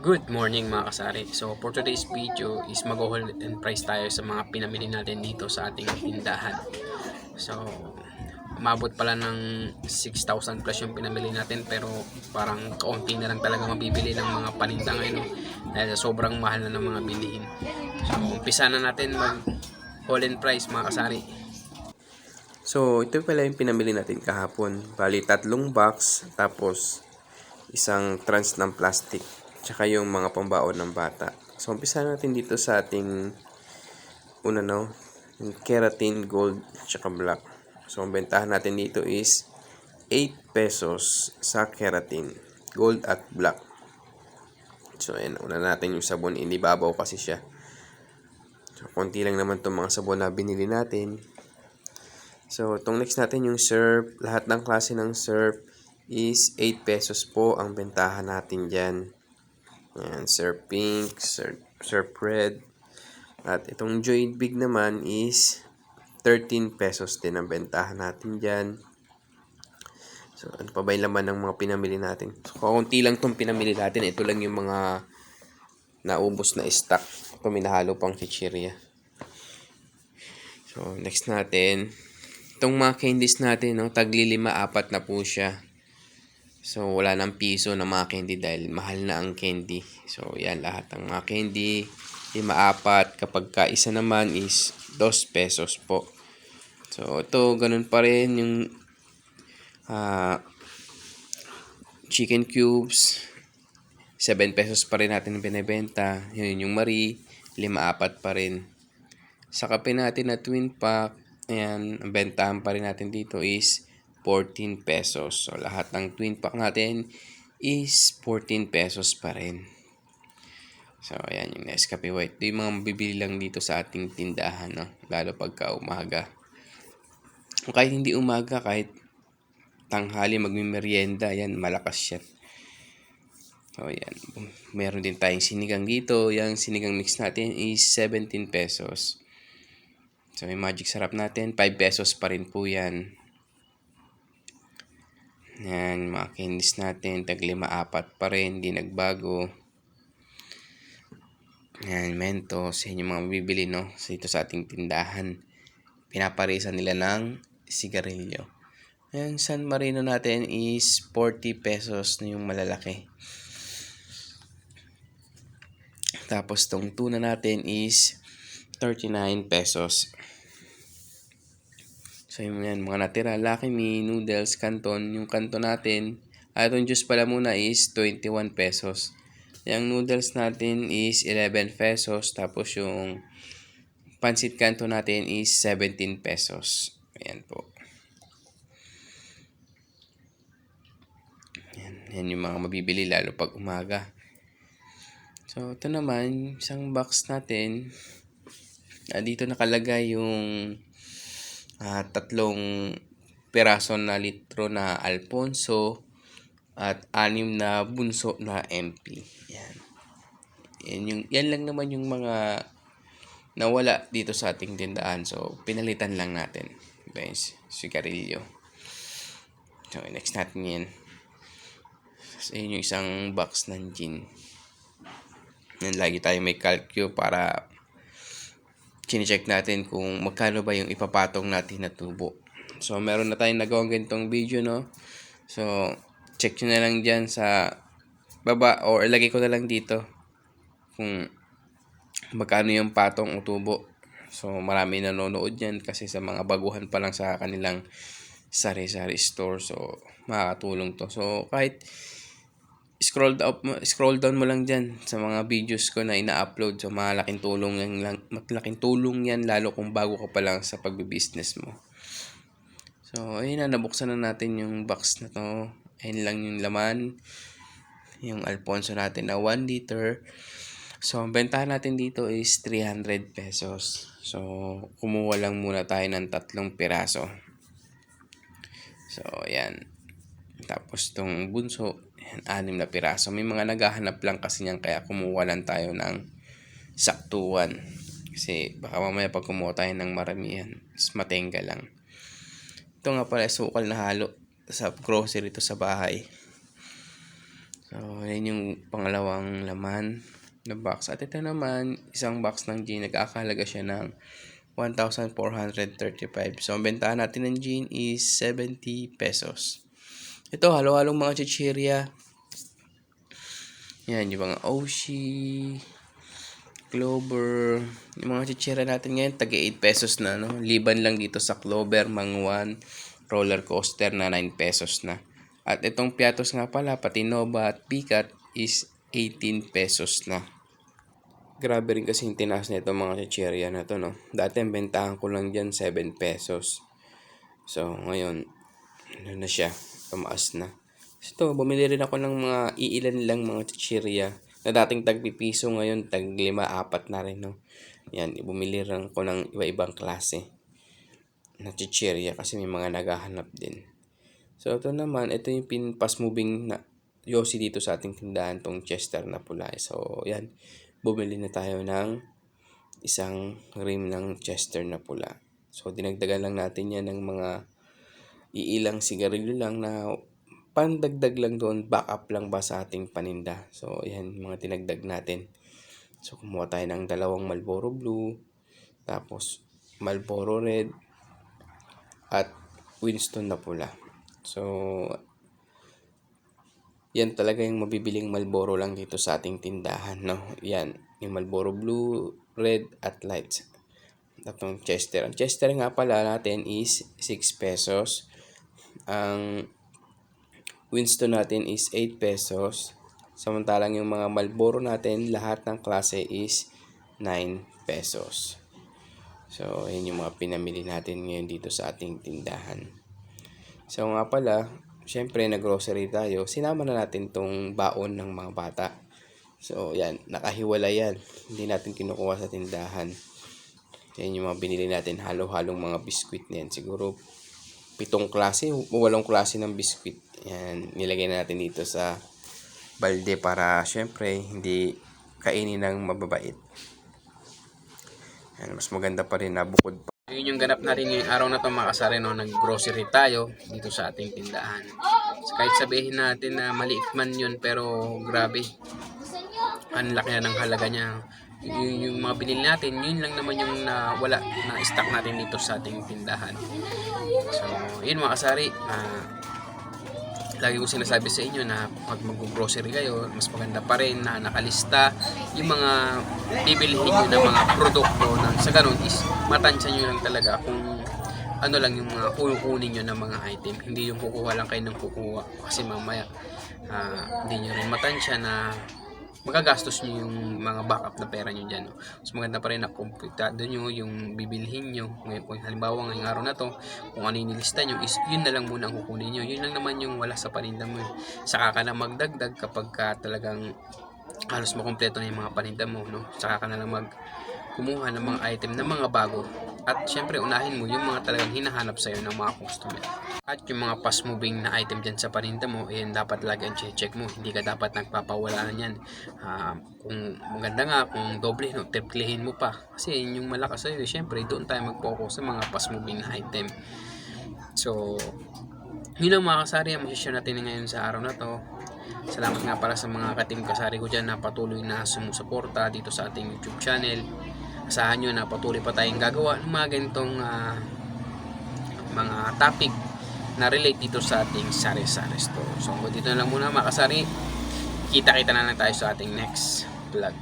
Good morning mga kasari. So for today's video is mag-hold and price tayo sa mga pinamili natin dito sa ating tindahan. So umabot pala ng 6,000 plus yung pinamili natin, pero parang kaunti na lang talaga mabibili ng mga paninda ngayon, no? Dahil sobrang mahal na ng mga bilihin. So umpisa na natin mag-hold and price mga kasari. So, ito pala yung pinamili natin kahapon. Bali, 3 box, tapos isang trans ng plastic, tsaka yung mga pambaon ng bata. So, umpisa natin dito sa ating yung keratin, gold, tsaka black. So, ang bentahan natin dito is 8 pesos sa keratin, gold at black. So, ayan, una natin yung sabon. Inibabaw kasi siya. So, konti lang naman itong mga sabon na binili natin. So, itong next natin yung syrup. Lahat ng klase ng syrup is 8 pesos po ang bentahan natin dyan. Ayan, syrup pink, syrup red. At itong Joy Big naman is 13 pesos din ang bentahan natin dyan. So, ano pa ba yung laman ng mga pinamili natin? So, kaunti lang itong pinamili natin. Ito lang yung mga naubos na stock. Ito, minahalo pang chichirya. So, next natin. Itong mga candies natin, no, tagli 5-4 na po siya. So, wala ng piso na mga candy dahil mahal na ang candy. So, yan, lahat ng mga candy, 5-4. Kapag ka isa naman is 2 pesos po. So, ito, ganun pa rin yung chicken cubes. 7 pesos pa rin natin binibenta. Yun yung Marie, 5-4 pa rin. Sa kape natin na twin pack, ayan, ang bentahan pa rin natin dito is 14 pesos. So, lahat ng twin pack natin is 14 pesos pa rin. So, ayan yung Nescafe White. Ito yung mga mabibili lang dito sa ating tindahan, no? Lalo pagka umaga. O kahit hindi umaga, kahit tanghali magmimerienda, yan, malakas yan. So, ayan. Meron din tayong sinigang dito. Yung sinigang mix natin is 17 pesos. So, may magic sarap natin. 5 pesos pa rin po yan. Yan, mga candies natin. Tag 5-4 pa rin. Hindi nagbago. Yan, Mentos. Yan yung mga bibili, no? So, ito sa ating tindahan. Pinaparisan nila ng sigarilyo. Yan, San Marino natin is 40 pesos na yung malalaki. Tapos, tong tuna natin is 39 pesos. So, yun yan, mga natira. Lucky Me, noodles, canton. Yung canton natin, itong juice pala muna is 21 pesos. Yung noodles natin is 11 pesos. Tapos, yung pancit canton natin is 17 pesos. Ayan po. Yan yung mga mabibili lalo pag umaga. So, ito naman, isang box natin. Dito nakalagay yung 3 piraso na litro na Alfonso at 6 na bunso na MP. Yan. Yan lang naman yung mga nawala dito sa ating tindahan. So, pinalitan lang natin. Guys, sigarilyo. So, next natin yan. So, yun yung isang box ng gin. Yan, lagi tayo may calcio para chinecheck natin kung magkano ba yung ipapatong natin na tubo. So, meron na tayong nagawang ganitong video, no? So, check nyo na lang dyan sa baba or ilagay ko na lang dito kung magkano yung patong o tubo. So, marami nanonood yan kasi sa mga baguhan pa lang sa kanilang sari-sari store. So, makakatulong to. So, kahit scroll down mo lang dyan sa mga videos ko na ina-upload. So, malaking tulong yan lalo kung bago ka pa lang sa pagbe-business mo. So, ayun na, nabuksan na natin yung box na to. Ayun lang yung laman. Yung Alfonso natin na 1 liter. So, ang bentahan natin dito is 300 pesos. So, kumuha lang muna tayo ng 3 piraso. So, ayan. Tapos, itong bunso, 6 na piraso. May mga naghahanap lang kasi niyan, kaya kumuha lang tayo ng saktuan. Kasi, baka mamaya pag kumuha tayo ng maramihan, matenga lang. Ito nga pala, sukal na halo sa grocery to sa bahay. So, yan yung pangalawang laman na box. At ito naman, isang box ng gin. Nag-aakalaga siya ng 1,435. So, ang bentahan natin ng gin is 70 pesos. Ito, halo-halong mga chichirya. Yan, yung mga Oshi, Clover. Yung mga chichirya natin ngayon, taga 8 pesos na, no? Liban lang dito sa Clover, Mangwan, roller coaster na 9 pesos na. At itong Piatos nga pala, pati Nova at Picat is 18 pesos na. Grabe rin kasi yung tinaas na itong mga chichirya na to, no? Dati ang bentahan ko lang dyan 7 pesos. So, ngayon, ano na siya? Tumaas na. Ito, bumili rin ako ng mga iilan lang mga chichirya na dating tagpipiso, ngayon tag 5, 4 na rin, no? Yan, bumili rin ako ng iba-ibang klase na chichirya kasi may mga naghahanap din. So, ito naman, ito yung fast moving na yosi dito sa ating tindahan, tong Chester na pula. So, yan, bumili na tayo ng isang rim ng Chester na pula. So, dinagdagan lang natin yan ng mga iilang sigarilyo lang na pandagdag lang doon, backup lang ba sa ating paninda. So, yan, mga tinagdag natin. So, kumuha tayo ng 2 Marlboro Blue, tapos Marlboro Red, at Winston na pula. So, yan talaga yung mabibiling Marlboro lang dito sa ating tindahan, no? Yan, yung Marlboro Blue, Red, at Lights. Itong Chester. Ang Chester nga pala natin is 6 pesos. Ang Winston natin is 8 pesos. Samantalang yung mga Marlboro natin, lahat ng klase is 9 pesos. So, yun yung mga pinamili natin ngayon dito sa ating tindahan. So, nga pala, syempre, nag-grocery tayo. Sinama na natin tong baon ng mga bata. So, yan, nakahiwalay yan. Hindi natin kinukuha sa tindahan. Yan yung mga binili natin, halo-halong mga biskwit na yan. Siguro, 7 klase o 8 klase ng biskwit. Yan, nilagay na natin dito sa balde para syempre hindi kainin ng mababait. Yan, mas maganda pa rin na bukod pa. Yun yung ganap natin ngayong araw na to mga kasari, no? Nag-grocery tayo dito sa ating tindahan. So, kahit sabihin natin na maliit man yun, pero grabe, ang laki na ng halaga niya. Yung mga binili natin, yun lang naman yung wala na stock natin dito sa ating tindahan. So, yun mga kasari, lagi ko sinasabi sa inyo na pag mag-grocery kayo, mas maganda pa rin na nakalista yung mga bibilihin nyo ng mga produkto na sa ganun is matansya nyo lang talaga kung ano lang yung mga kukunin nyo ng mga item. Hindi yung kukuha lang kayo ng kukuha kasi mamaya hindi nyo rin matansya na magagastos nyo yung mga backup na pera nyo dyan. No? Mas maganda pa rin na kumputado nyo yung bibilhin nyo. Ngayon, kung halimbawa ngayong araw na to, kung ano yung nilista nyo, is yun na lang muna ang kukunin nyo. Yun lang naman yung wala sa paninda mo. Saka ka na magdagdag kapag ka talagang halos makompleto na yung mga paninda mo. No? Saka ka na lang kumuha ng mga item na mga bago. At syempre, unahin mo yung mga talagang hinahanap sa'yo ng mga customer. At yung mga fast moving na item dyan sa paninda mo, yan dapat lagi ang check mo. Hindi ka dapat nagpapawalaan yan. Kung maganda nga, kung doble, no, triplehin mo pa. Kasi yun yung malakas sa'yo. Syempre, doon tayo mag-focus sa mga fast moving na item. So, yun ang mga kasari ang masishare natin ngayon sa araw na to. Salamat nga pala sa mga katim kasari ko dyan na patuloy na sumusuporta dito sa ating YouTube channel. Asahan nyo na patuloy pa tayong gagawa ng mga ganitong mga topic na relate dito sa ating sari-sari store. So, dito na lang muna mga kasari. Kita-kita na lang tayo sa ating next vlog.